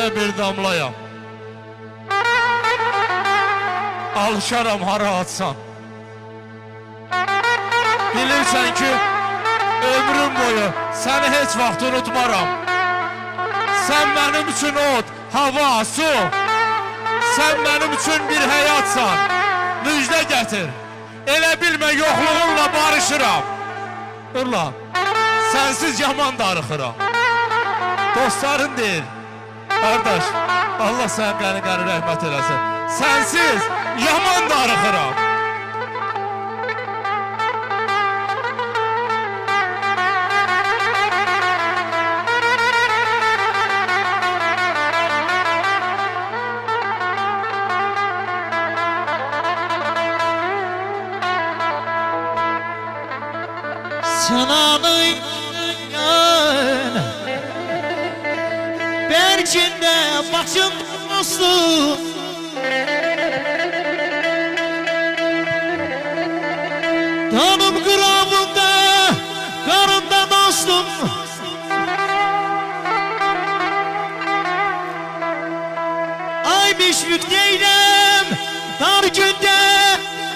de bir damlayam. Alışaram hara atsan. Bilirsən ki, ömrüm boyu səni heç vaxt unutmaram. Sən mənim üçün od, hava, su. Sən mənim üçün bir həyatsan. Müjdə gətir. Elə bilmə yoxluğunla barışıram. Urla, sənsiz yaman darıxıram. Dostların deyir, qardaş, Allah sən qəni rəhmət eləsin. Sənsiz yaman darıxıram. Sınanın Berkinde başım dostum, Tanım kıramında karında dostum. Ay müşfik değilim, dar günde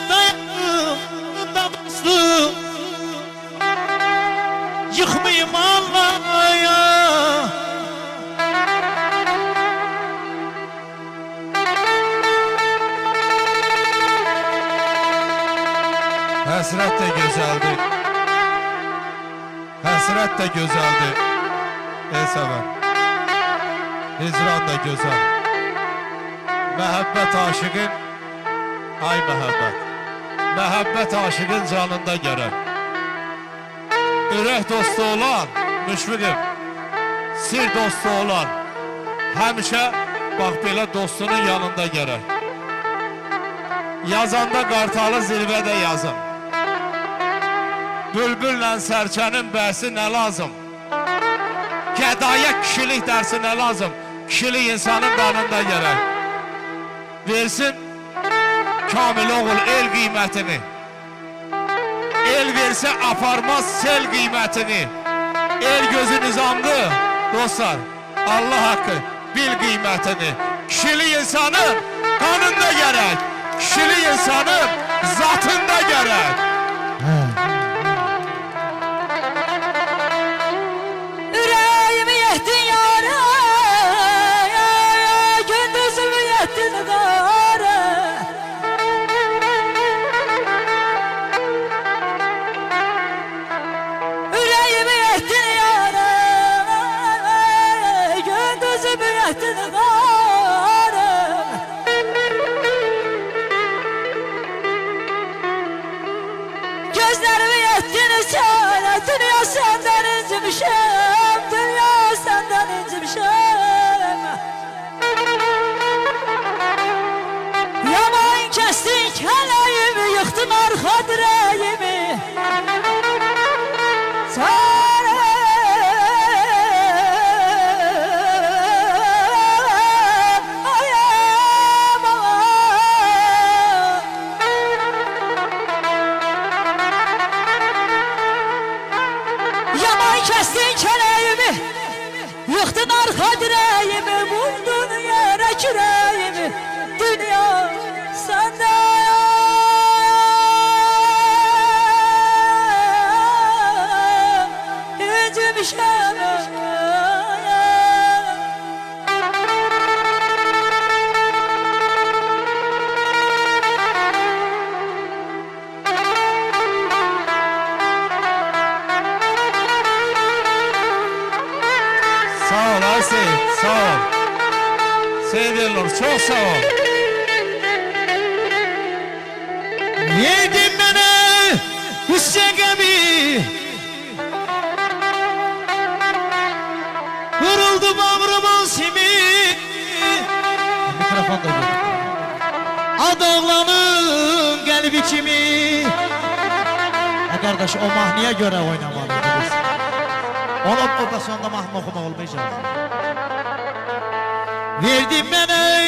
dayandım da dostum. Yıkmayayım Allah'a. Həsrət də gözəldir. Həsrət də gözəldir. Ey sevən, hicran da gözəl. Məhəbbət aşığın, ay məhəbbət. Məhəbbət aşığın canında gərək. Ürək dostu olan, müşfiqim, sir dostu olan, həmişə bax belə dostunun yanında gərək. Yazanda qartalı zirvədə yazın. Bülbülle sərçənin bəsi nə lazım? Qədaya kişilik dərsi nə lazım? Kişilik insanın qanında gərək. Versin kamil oğul el qiymətini. El versə aparmaz sel qiymətini. El gözü nizamdır dostlar. Allah haqqı bil qiymətini. Kişilik insanın qanında gərək. Kişilik insanın zatında gərək. Gözlerimi yettiniz çare, dünya senden incimişim, dünya senden incimişim. Yaman kestin keleğimi, yıktın arka direğimi. Kestin keleğimi, yıktın arka direğimi, vurdun yere küreğimi. Dünya sende incimişim. Sağ ol Seyit, sağ ol. Seyit Elnur, çok sağ ol. Yedin bana hüscegemi, vuruldu bağrımın simi. Mikrofon da gel. Adağlanın kalbi kimi. Kardeş o mahniye göre oynamalıyız. Onun ortasında mahnı okumak olmayacak. Verdin bana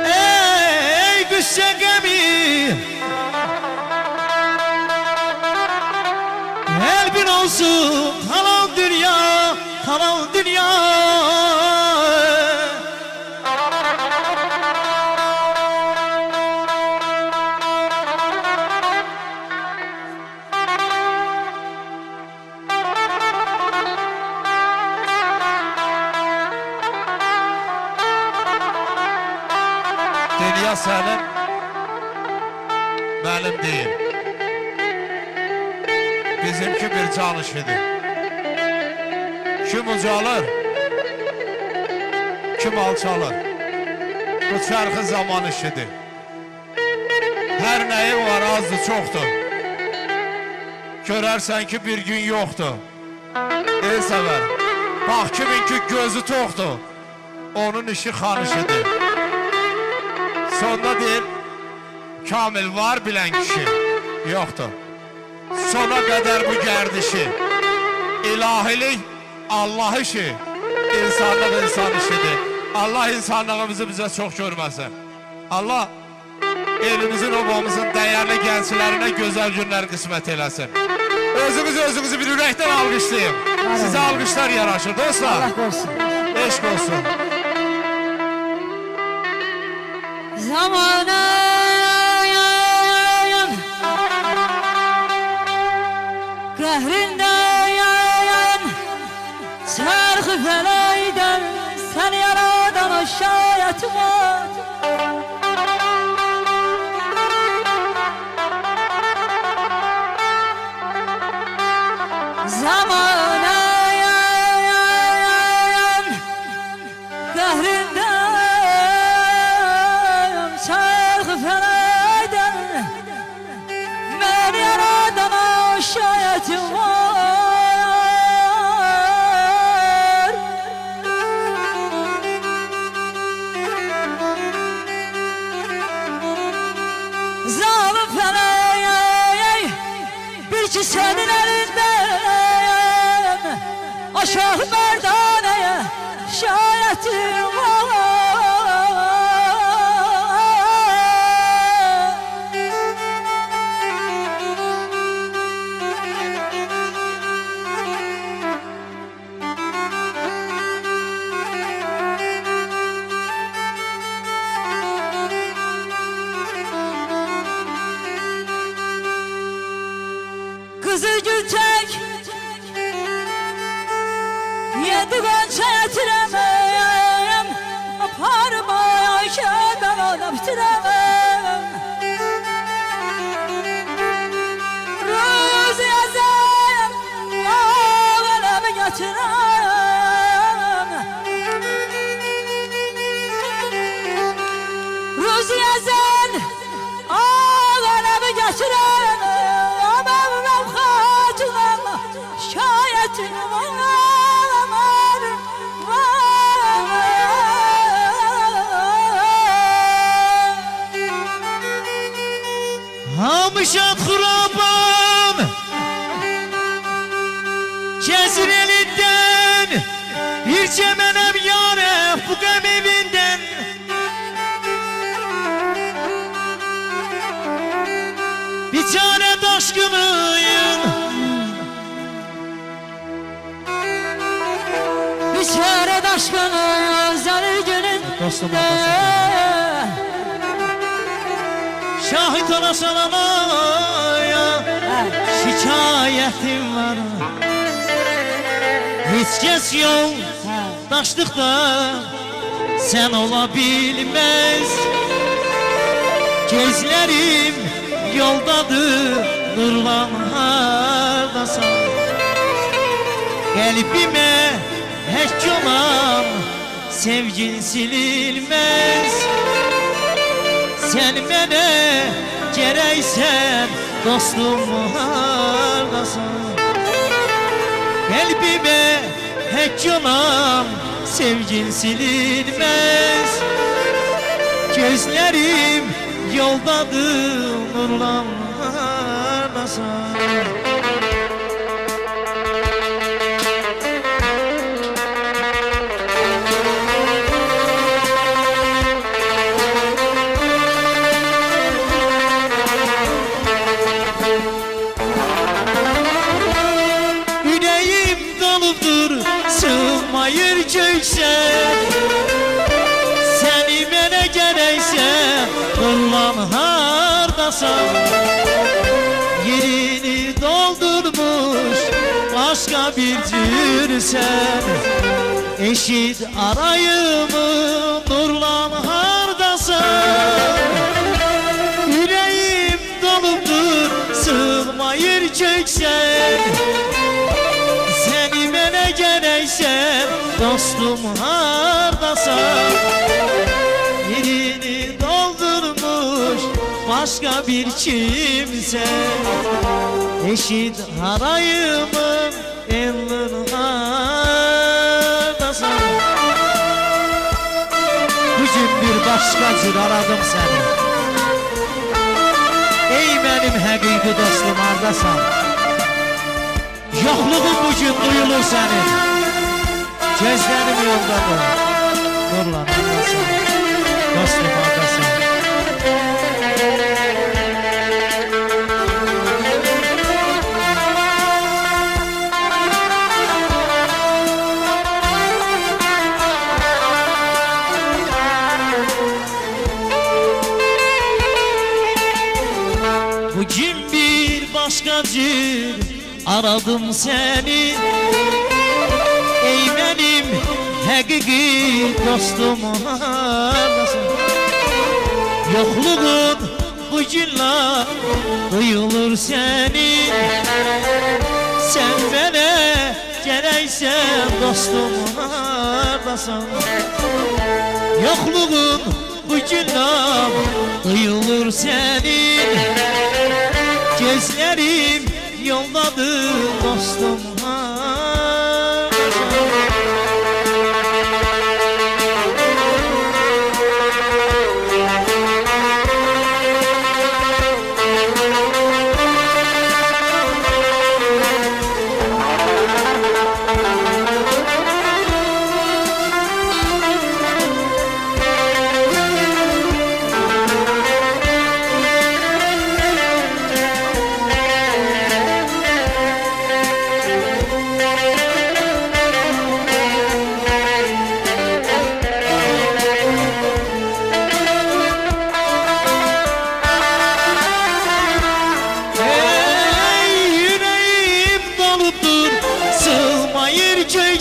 ey güççegemi, kalbin olsun kalan dünya, kalan dünya. ya senin, benim değil. Bizimki bir can işidir. Kim ucalır, kim alçalır. Bu çarkı zaman işidir. Her neyi var azdı çoxdur. Görərsən ki bir gün yoxdur. Ey sever, bak kimin ki gözü toxdur, onun işi xan işidir. Sonda deyil, kamil var bilen kişi yoktur. Sona kadar bu gerdişi, ilahilik Allah işi, insanlık insan işidir. Allah insanlığımızı bize çok görmesin. Allah elimizin obamızın değerli gençlerine güzel günler kısmet eylesin. Özünüzü bir yürekten alkışlayayım. Size alkışlar yaraşır dostlar. Allah korusun. Eşk olsun. Zamanım Qəhrindəyəm Çarxı fələkdən Sən yaradan o şayətim var Zamanım Qəhrindəyəm Çarxı fələkdən Mən yaradan o şayətim var Zalim fələk Bir ki sənin əlindəyəm Aşağı mərdanəyə şayətim var Kızı gül tek Yedi qança yetiremem Aparmaya ki ben onu bitiremem Rüz yazayım Ağlamı getirem Rüz yazan Ağlamı getirem Şayetim var Hamışat xurabam Kesir elinden Bir çemenem yâre bu gəm evinden Bir çare daşkınıyım Bir çare daşkını özel gününde Şahit olasan anaya Şikayetim var Hiç kes yol Daşlıkta Sen olabilmez Gözlerim Yoldadır Nurlan hardasan Kalbime Hek olan Sevgin silinmez Sen mənə gərəksən Dostum hardasan Qəlbimə həkk olan Sevgin silinməz Gözlərim yoldadır Nurlan hardasan Sığmayır göksen Seni mənə gərəksən Nurlan hardasan Yerini doldurmuş Başka bir cürsen Eşit arayımı Nurlan hardasan geleysen dostum hardasan? Yerini doldurmuş başka bir kimse, eşit harayımın elin hardasan? Bugün bir başka cür aradım seni. Ey benim həqiqi dostum hardasan? Yoxluğun bugün duyulur senin. Gözlerim yoldadır. Nurlan hardasan? Dostum hardasan? Bugün bir başka cür aradım seni. Ey benim həqiqi dostum hardasan? Yokluğun bugünler duyulur senin. Sen bana geleysen dostum hardasan? Yokluğun bugünler duyulur senin. Gözlerim yoldadır dostum hardasan?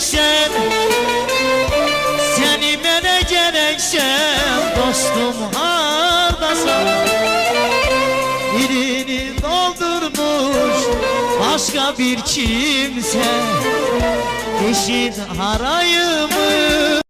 Sen, seni mənə gələksən dostum hardasan? Birini doldurmuş başka bir kimse, eşit harayımı